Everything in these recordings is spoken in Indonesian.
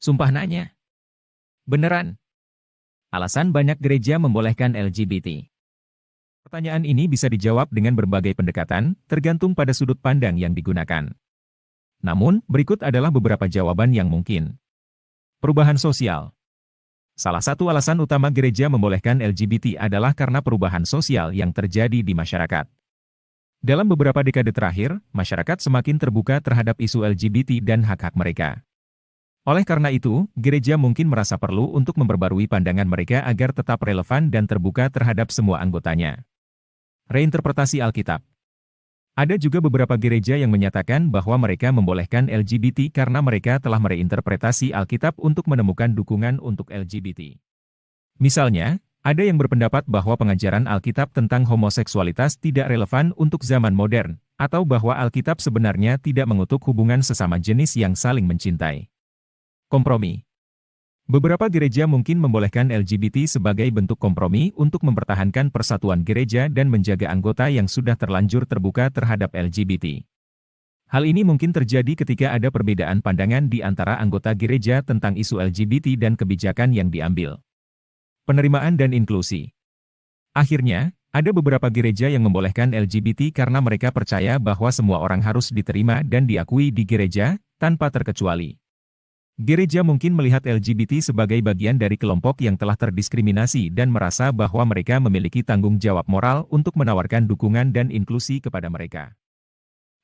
Sumpah nanya. Beneran? Alasan banyak gereja membolehkan LGBT. Pertanyaan ini bisa dijawab dengan berbagai pendekatan, tergantung pada sudut pandang yang digunakan. Namun, berikut adalah beberapa jawaban yang mungkin. Perubahan sosial. Salah satu alasan utama gereja membolehkan LGBT adalah karena perubahan sosial yang terjadi di masyarakat. Dalam beberapa dekade terakhir, masyarakat semakin terbuka terhadap isu LGBT dan hak-hak mereka. Oleh karena itu, gereja mungkin merasa perlu untuk memperbarui pandangan mereka agar tetap relevan dan terbuka terhadap semua anggotanya. Reinterpretasi Alkitab. Ada juga beberapa gereja yang menyatakan bahwa mereka membolehkan LGBT karena mereka telah mereinterpretasi Alkitab untuk menemukan dukungan untuk LGBT. Misalnya, ada yang berpendapat bahwa pengajaran Alkitab tentang homoseksualitas tidak relevan untuk zaman modern, atau bahwa Alkitab sebenarnya tidak mengutuk hubungan sesama jenis yang saling mencintai. Kompromi. Beberapa gereja mungkin membolehkan LGBT sebagai bentuk kompromi untuk mempertahankan persatuan gereja dan menjaga anggota yang sudah terlanjur terbuka terhadap LGBT. Hal ini mungkin terjadi ketika ada perbedaan pandangan di antara anggota gereja tentang isu LGBT dan kebijakan yang diambil. Penerimaan dan inklusi. Akhirnya, ada beberapa gereja yang membolehkan LGBT karena mereka percaya bahwa semua orang harus diterima dan diakui di gereja, tanpa terkecuali. Gereja mungkin melihat LGBT sebagai bagian dari kelompok yang telah terdiskriminasi dan merasa bahwa mereka memiliki tanggung jawab moral untuk menawarkan dukungan dan inklusi kepada mereka.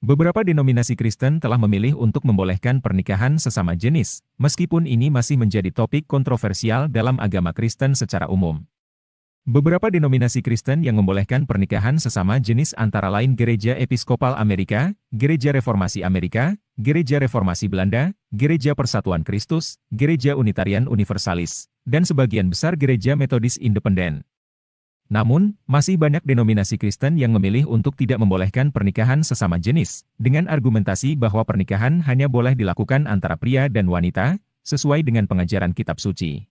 Beberapa denominasi Kristen telah memilih untuk membolehkan pernikahan sesama jenis, meskipun ini masih menjadi topik kontroversial dalam agama Kristen secara umum. Beberapa denominasi Kristen yang membolehkan pernikahan sesama jenis antara lain Gereja Episkopal Amerika, Gereja Reformasi Amerika, Gereja Reformasi Belanda, Gereja Persatuan Kristus, Gereja Unitarian Universalis, dan sebagian besar Gereja Metodis Independen. Namun, masih banyak denominasi Kristen yang memilih untuk tidak membolehkan pernikahan sesama jenis, dengan argumentasi bahwa pernikahan hanya boleh dilakukan antara pria dan wanita, sesuai dengan pengajaran Kitab Suci.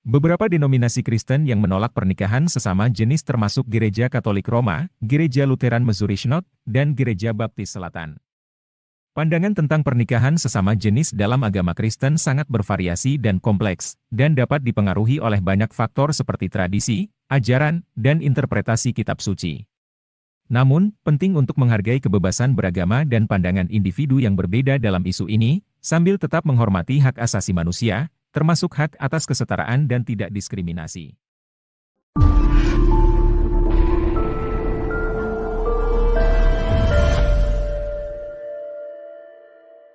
Beberapa denominasi Kristen yang menolak pernikahan sesama jenis termasuk Gereja Katolik Roma, Gereja Lutheran Missouri Synod, dan Gereja Baptis Selatan. Pandangan tentang pernikahan sesama jenis dalam agama Kristen sangat bervariasi dan kompleks, dan dapat dipengaruhi oleh banyak faktor seperti tradisi, ajaran, dan interpretasi Kitab Suci. Namun, penting untuk menghargai kebebasan beragama dan pandangan individu yang berbeda dalam isu ini, sambil tetap menghormati hak asasi manusia, termasuk hak atas kesetaraan dan tidak diskriminasi.